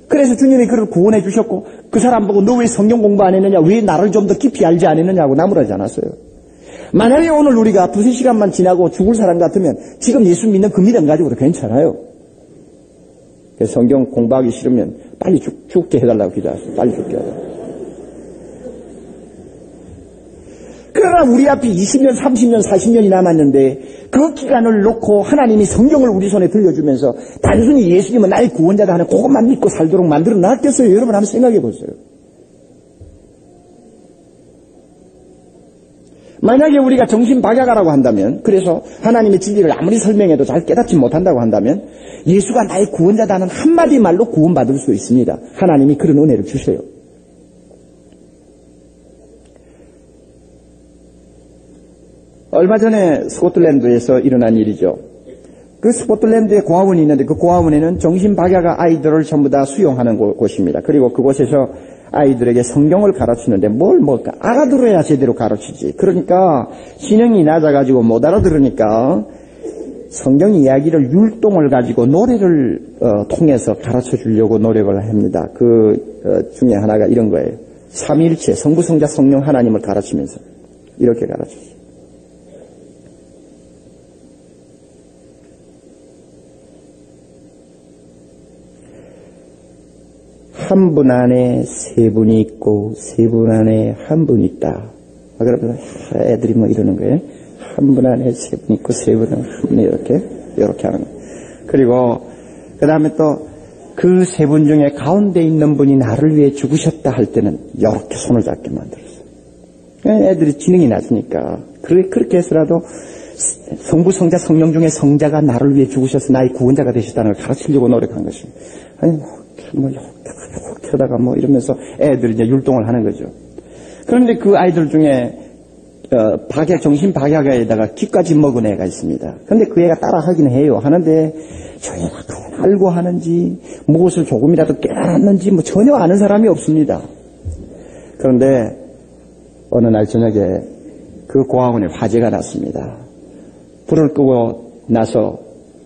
그래서 주님이 그를 구원해 주셨고 그 사람 보고 너 왜 성경 공부 안 했느냐, 왜 나를 좀 더 깊이 알지 않았느냐고 나무라지 않았어요. 만약에 오늘 우리가 2-3시간만 지나고 죽을 사람 같으면 지금 예수 믿는 그 믿음 가지고도 괜찮아요. 그래서 성경 공부하기 싫으면 빨리 죽게 해달라고 기도하세요. 빨리 죽게 해달라고. 그러나 우리 앞에 20년, 30년, 40년이 남았는데 그 기간을 놓고 하나님이 성경을 우리 손에 들려주면서 단순히 예수님은 나의 구원자다 하는 그것만 믿고 살도록 만들어 놨겠어요? 여러분 한번 생각해 보세요. 만약에 우리가 정신박약하라고 한다면, 그래서 하나님의 진리를 아무리 설명해도 잘 깨닫지 못한다고 한다면 예수가 나의 구원자다는 한마디 말로 구원받을 수 있습니다. 하나님이 그런 은혜를 주셔요. 얼마 전에 스코틀랜드에서 일어난 일이죠. 그 스코틀랜드에 고아원이 있는데 그 고아원에는 정신박약 아이들을 전부 다 수용하는 곳입니다. 그리고 그곳에서 아이들에게 성경을 가르치는데 뭘 알아들어야 제대로 가르치지. 그러니까 지능이 낮아가지고 못 알아들으니까 성경 이야기를 율동을 가지고 노래를 통해서 가르쳐 주려고 노력을 합니다. 중에 하나가 이런 거예요. 삼위일체, 성부, 성자, 성령 하나님을 가르치면서 이렇게 가르치죠. 한 분 안에 세 분이 있고 세 분 안에 한 분이 있다. 그러면 애들이 뭐 이러는 거예요. 한 분 안에 세 분 있고 세 분 안에 한 분이 이렇게 하는 거예요. 그리고 그 다음에 또 그 세 분 중에 가운데 있는 분이 나를 위해 죽으셨다 할 때는 이렇게 손을 잡게 만들었어요. 애들이 지능이 낮으니까 그렇게 해서라도 성부, 성자, 성령 중에 성자가 나를 위해 죽으셔서 나의 구원자가 되셨다는 걸 가르치려고 노력한 것입니다. 아니 이렇게 하다가 뭐 이러면서 애들이 이제 율동을 하는 거죠. 그런데 그 아이들 중에 정신박약에다가 귀까지 먹은 애가 있습니다. 그런데 그 애가 따라 하긴 해요. 하는데 저희가 알고 하는지 무엇을 조금이라도 깨달았는지 뭐 전혀 아는 사람이 없습니다. 그런데 어느 날 저녁에 그 고아원에 화재가 났습니다. 불을 끄고 나서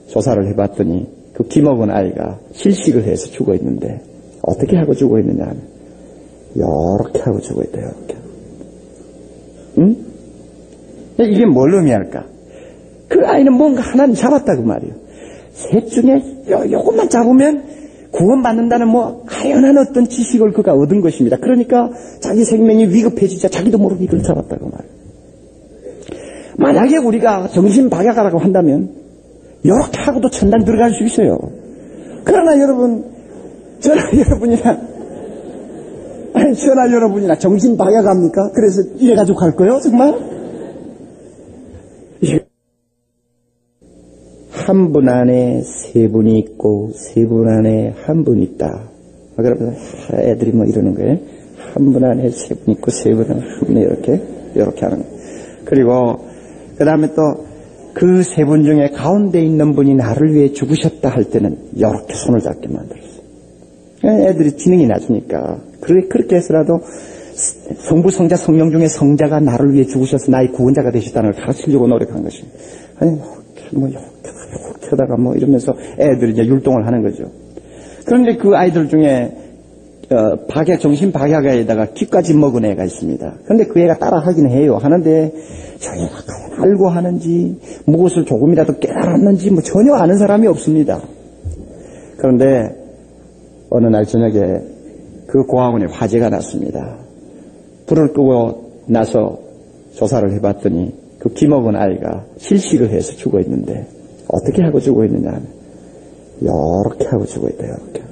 조사를 해봤더니 그 귀먹은 아이가 실식을 해서 죽어 있는데 어떻게 하고 죽어 있느냐 하면 이렇게 하고 죽어 있다. 이렇게. 응? 이게 뭘 의미할까? 그 아이는 뭔가 하나님 잡았다고 말이에요. 셋 중에 요것만 잡으면 구원받는다는 뭐 아연한 어떤 지식을 그가 얻은 것입니다. 그러니까 자기 생명이 위급해지자 자기도 모르게 이걸 잡았다고 말이에요. 만약에 우리가 정신박약하라고 한다면 이렇게 하고도 천당 들어갈 수 있어요. 그러나 저나 여러분이나 정신박약합니까? 그래서 이래가지고 갈 거예요, 정말? 한 분 안에 세 분이 있고 세 분 안에 한 분이 있다. 그러면 애들이 뭐 이러는 거예요. 한 분 안에 세 분 있고 세 분 안에 한 분이 이렇게 하는 거예요. 그리고 그 다음에 또 그 세 분 중에 가운데 있는 분이 나를 위해 죽으셨다 할 때는 이렇게 손을 잡게 만들었어요. 애들이 지능이 낮으니까 그렇게 해서라도 성부, 성자, 성령 중에 성자가 나를 위해 죽으셔서 나의 구원자가 되셨다는 걸 가르치려고 노력한 것입니다. 아니 이렇게 하다가 뭐 이러면서 애들이 이제 율동을 하는 거죠. 그런데 그 아이들 중에 정신박약에다가 귀까지 먹은 애가 있습니다. 그런데 그 애가 따라 하긴 해요. 하는데 저희가 알고 하는지 무엇을 조금이라도 깨달았는지 뭐 전혀 아는 사람이 없습니다. 그런데 어느 날 저녁에 그 고아원에 화재가 났습니다. 불을 끄고 나서 조사를 해봤더니 그 귀먹은 아이가 실식을 해서 죽어 있는데 어떻게 하고 죽어 있느냐 하면 이렇게 하고 죽어 있다. 이렇게.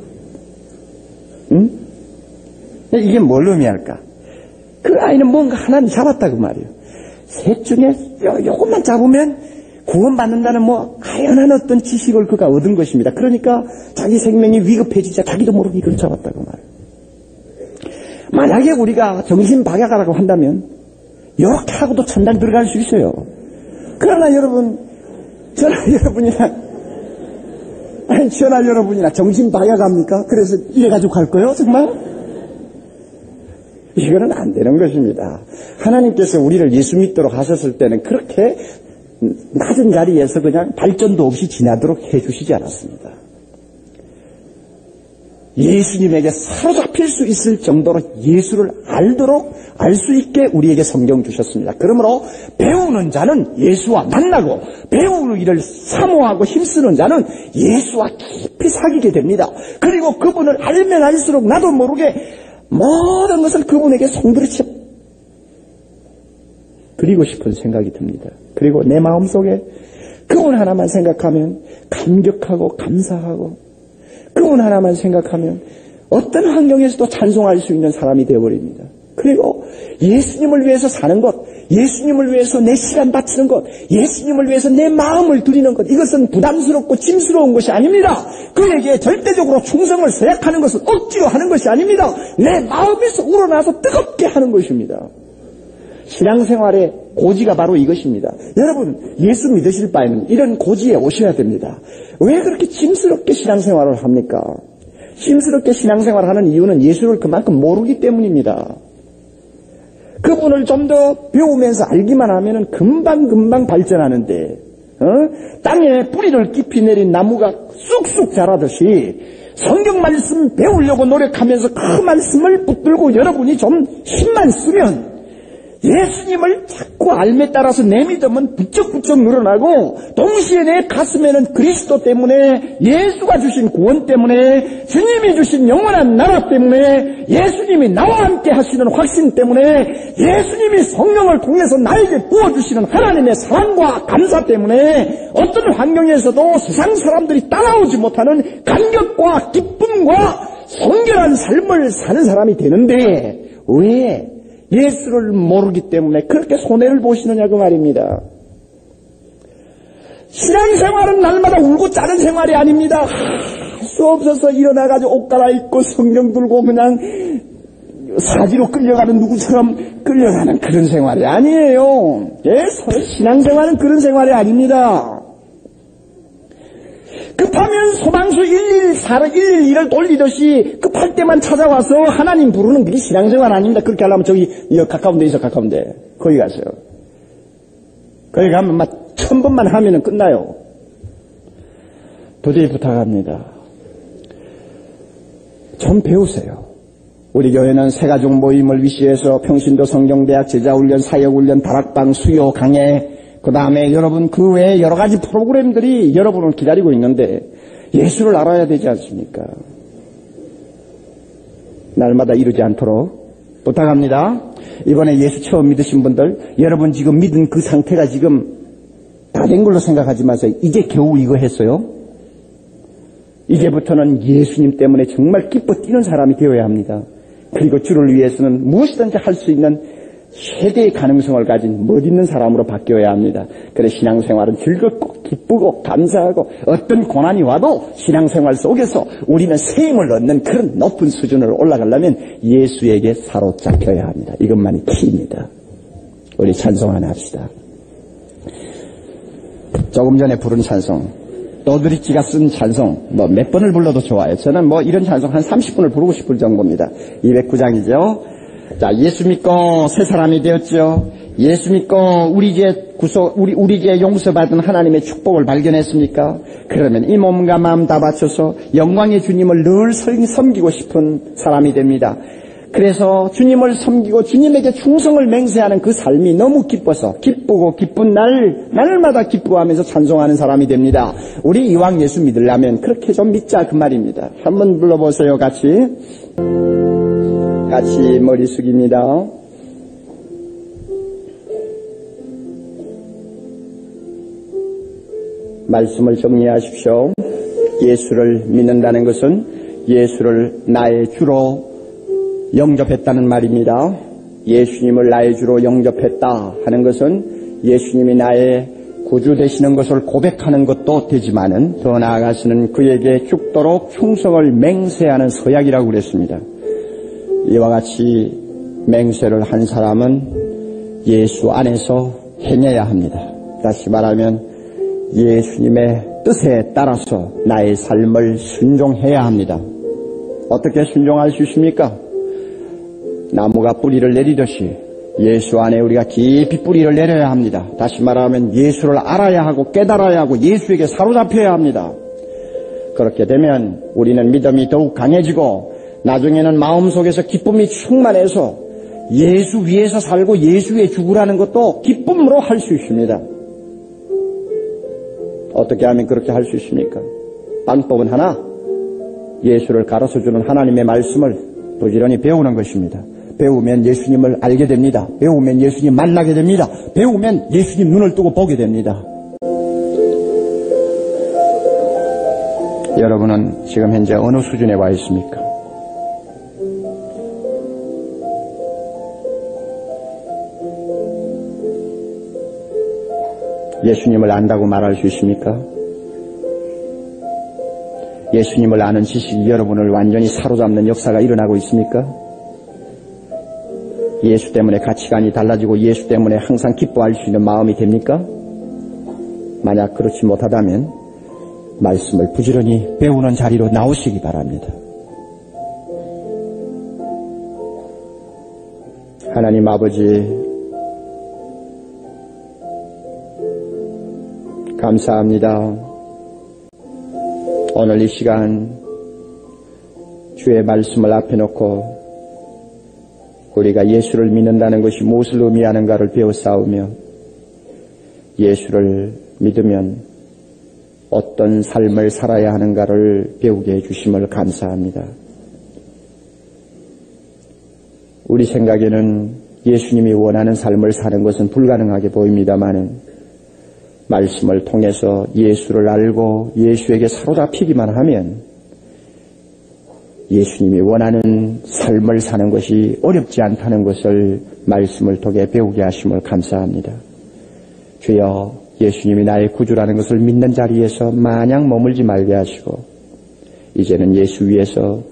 응? 이게 뭘 의미할까? 그 아이는 뭔가 하나님 잡았다고 말이에요. 셋 중에 요것만 잡으면 구원받는다는 뭐 아연한 어떤 지식을 그가 얻은 것입니다. 그러니까 자기 생명이 위급해지자 자기도 모르게 이걸 잡았다고 말이에요. 만약에 우리가 정신박약하라고 한다면 이렇게 하고도 천당 들어갈 수 있어요. 그러나 저나 여러분이나 정신박약합니까? 그래서 이래가지고 갈 거예요, 정말? 이거는 안 되는 것입니다. 하나님께서 우리를 예수 믿도록 하셨을 때는 그렇게 낮은 자리에서 그냥 발전도 없이 지나도록 해주시지 않았습니다. 예수님에게 사로잡힐 수 있을 정도로 예수를 알 수 있게 우리에게 성경 주셨습니다. 그러므로 배우는 자는 예수와 만나고 배우는 일을 사모하고 힘쓰는 자는 예수와 깊이 사귀게 됩니다. 그리고 그분을 알면 알수록 나도 모르게 모든 것을 그분에게 송두리째 드리고 싶은 생각이 듭니다. 그리고 내 마음속에 그분 하나만 생각하면 감격하고 감사하고 그분 하나만 생각하면 어떤 환경에서도 찬송할 수 있는 사람이 되어버립니다. 그리고 예수님을 위해서 사는 것, 예수님을 위해서 내 시간 바치는 것, 예수님을 위해서 내 마음을 드리는 것, 이것은 부담스럽고 짐스러운 것이 아닙니다. 그에게 절대적으로 충성을 서약하는 것은 억지로 하는 것이 아닙니다. 내 마음에서 우러나서 뜨겁게 하는 것입니다. 신앙생활의 고지가 바로 이것입니다. 여러분, 예수 믿으실 바에는 이런 고지에 오셔야 됩니다. 왜 그렇게 짐스럽게 신앙생활을 합니까? 힘스럽게 신앙생활을 하는 이유는 예수를 그만큼 모르기 때문입니다. 그분을 좀 더 배우면서 알기만 하면은 금방 발전하는데, 땅에 뿌리를 깊이 내린 나무가 쑥쑥 자라듯이 성경 말씀 배우려고 노력하면서 그 말씀을 붙들고 여러분이 좀 힘만 쓰면 예수님을 자꾸 알매 따라서 내 믿음은 부쩍부쩍 늘어나고, 동시에 내 가슴에는 그리스도 때문에, 예수가 주신 구원 때문에, 주님이 주신 영원한 나라 때문에, 예수님이 나와 함께 하시는 확신 때문에, 예수님이 성령을 통해서 나에게 부어주시는 하나님의 사랑과 감사 때문에 어떤 환경에서도 세상 사람들이 따라오지 못하는 감격과 기쁨과 성결한 삶을 사는 사람이 되는데, 왜 예수를 모르기 때문에 그렇게 손해를 보시느냐 그 말입니다. 신앙생활은 날마다 울고 짜는 생활이 아닙니다. 할 수 없어서 일어나가지고 옷 갈아입고 성경 들고 그냥 사지로 끌려가는 누구처럼 끌려가는 그런 생활이 아니에요. 예? 신앙생활은 그런 생활이 아닙니다. 급하면 소방수 112를 돌리듯이 급할 때만 찾아와서 하나님 부르는 게 신앙생활 아닙니다. 그렇게 하려면 저기 가까운 데 있어, 가까운 데. 거기 가세요. 거기 가면 막 1000번만 하면은 끝나요. 도저히 부탁합니다. 좀 배우세요. 우리 교회는 새가족 모임을 위시해서 평신도 성경대학 제자훈련, 사역훈련, 다락방, 수요, 강해, 그 다음에 여러분 그 외에 여러 가지 프로그램들이 여러분을 기다리고 있는데 예수를 알아야 되지 않습니까? 날마다 이루지 않도록 부탁합니다. 이번에 예수 처음 믿으신 분들, 여러분 지금 믿은 그 상태가 지금 다 된 걸로 생각하지 마세요. 이제 겨우 이거 했어요. 이제부터는 예수님 때문에 정말 기뻐 뛰는 사람이 되어야 합니다. 그리고 주를 위해서는 무엇이든지 할 수 있는 최대의 가능성을 가진 멋있는 사람으로 바뀌어야 합니다. 그래 신앙생활은 즐겁고 기쁘고 감사하고 어떤 고난이 와도 신앙생활 속에서 우리는 새 힘을 얻는 그런 높은 수준으로 올라가려면 예수에게 사로잡혀야 합니다. 이것만이 키입니다. 우리 찬송 하나 합시다. 조금 전에 부른 찬송, 또드리치가 쓴 찬송, 몇 번을 불러도 좋아요. 저는 이런 찬송 한 30분을 부르고 싶을 정도입니다. 209장이죠. 자, 예수 믿고 새 사람이 되었죠. 예수 믿고 우리 죄 용서받은 하나님의 축복을 발견했습니까? 그러면 이 몸과 마음 다 바쳐서 영광의 주님을 늘 섬기고 싶은 사람이 됩니다. 그래서 주님을 섬기고 주님에게 충성을 맹세하는 그 삶이 너무 기뻐서 기쁘고 기쁜 날마다 기뻐하면서 찬송하는 사람이 됩니다. 우리 이왕 예수 믿으려면 그렇게 좀 믿자 그 말입니다. 한번 불러보세요. 같이 머리 숙입니다. 말씀을 정리하십시오. 예수를 믿는다는 것은 예수를 나의 주로 영접했다는 말입니다. 예수님을 나의 주로 영접했다 하는 것은 예수님이 나의 구주 되시는 것을 고백하는 것도 되지만은 더 나아가서는 그에게 죽도록 충성을 맹세하는 서약이라고 그랬습니다. 이와 같이 맹세를 한 사람은 예수 안에서 행해야 합니다. 다시 말하면 예수님의 뜻에 따라서 나의 삶을 순종해야 합니다. 어떻게 순종할 수 있습니까? 나무가 뿌리를 내리듯이 예수 안에 우리가 깊이 뿌리를 내려야 합니다. 다시 말하면 예수를 알아야 하고 깨달아야 하고 예수에게 사로잡혀야 합니다. 그렇게 되면 우리는 믿음이 더욱 강해지고 나중에는 마음속에서 기쁨이 충만해서 예수 위에서 살고 예수에 죽으라는 것도 기쁨으로 할 수 있습니다. 어떻게 하면 그렇게 할 수 있습니까? 방법은 하나, 예수를 가르쳐주는 하나님의 말씀을 부지런히 배우는 것입니다. 배우면 예수님을 알게 됩니다. 배우면 예수님 만나게 됩니다. 배우면 예수님 눈을 뜨고 보게 됩니다. 여러분은 지금 현재 어느 수준에 와 있습니까? 예수님을 안다고 말할 수 있습니까? 예수님을 아는 지식이 여러분을 완전히 사로잡는 역사가 일어나고 있습니까? 예수 때문에 가치관이 달라지고 예수 때문에 항상 기뻐할 수 있는 마음이 됩니까? 만약 그렇지 못하다면 말씀을 부지런히 배우는 자리로 나오시기 바랍니다. 하나님 아버지, 감사합니다. 오늘 이 시간 주의 말씀을 앞에 놓고 우리가 예수를 믿는다는 것이 무엇을 의미하는가를 배워싸우며 예수를 믿으면 어떤 삶을 살아야 하는가를 배우게 해주심을 감사합니다. 우리 생각에는 예수님이 원하는 삶을 사는 것은 불가능하게 보입니다마는 말씀을 통해서 예수를 알고 예수에게 사로잡히기만 하면 예수님이 원하는 삶을 사는 것이 어렵지 않다는 것을 말씀을 통해 배우게 하심을 감사합니다. 주여, 예수님이 나의 구주라는 것을 믿는 자리에서 마냥 머물지 말게 하시고 이제는 예수 위에서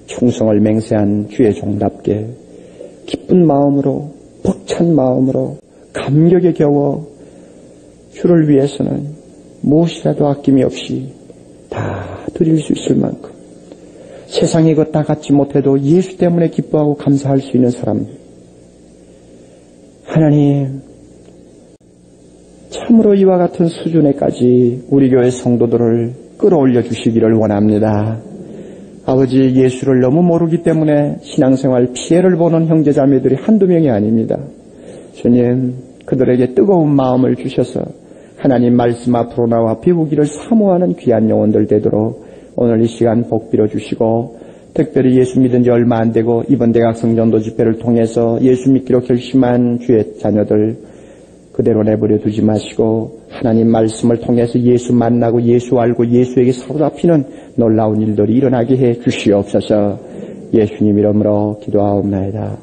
충성을 맹세한 주의 종답게 기쁜 마음으로, 벅찬 마음으로 감격에 겨워 주를 위해서는 무엇이라도 아낌이 없이 다 드릴 수 있을 만큼 세상의 것 다 갖지 못해도 예수 때문에 기뻐하고 감사할 수 있는 사람, 하나님, 참으로 이와 같은 수준에까지 우리 교회 성도들을 끌어올려 주시기를 원합니다. 아버지, 예수를 너무 모르기 때문에 신앙생활 피해를 보는 형제자매들이 한두 명이 아닙니다. 주님, 그들에게 뜨거운 마음을 주셔서 하나님 말씀 앞으로 나와 배우기를 사모하는 귀한 영혼들 되도록 오늘 이 시간 복 빌어주시고, 특별히 예수 믿은 지 얼마 안 되고 이번 대각성 전도 집회를 통해서 예수 믿기로 결심한 주의 자녀들 그대로 내버려 두지 마시고 하나님 말씀을 통해서 예수 만나고 예수 알고 예수에게 사로잡히는 놀라운 일들이 일어나게 해 주시옵소서. 예수님 이름으로 기도하옵나이다.